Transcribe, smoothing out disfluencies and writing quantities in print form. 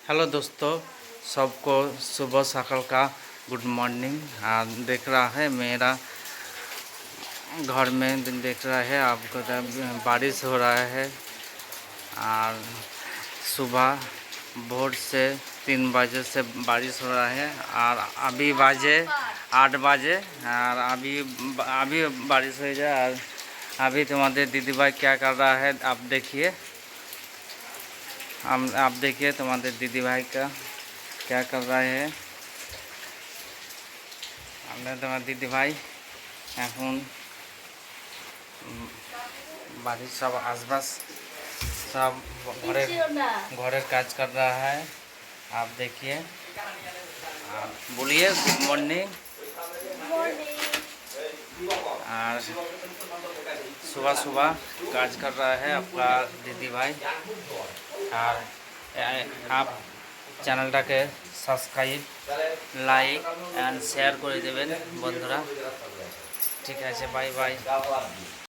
Hello दोस्तों, सबको सुबह सकाल का गुड मॉर्निंग। देख रहा है मेरा घर में देख रहा है आपको बारिश हो रहा है। और सुबह भोर से 3 बजे से बारिश हो रहा है और अभी बजे 8 बजे और अभी बारिश हो जाए। और अभी तुम्हारे दीदी भाई क्या कर रहा है आप देखिए। आप देखिए तुम्हारे दीदी भाई का क्या कर रहे हैं। हमने तुम्हारे दीदी भाई এখন बारिश सब आसपास सब घरेर काज कर रहा है। आप देखिए, आप बोलिए गुड मॉर्निंग। और सुबह सुबह काज कर रहा है आपका दीदी भाई। और आप চ্যানেলটাকে সাবস্ক্রাইব লাইক অ্যান্ড শেয়ার করে দেবেন বন্ধুরা। ঠিক আছে, বাই বাই।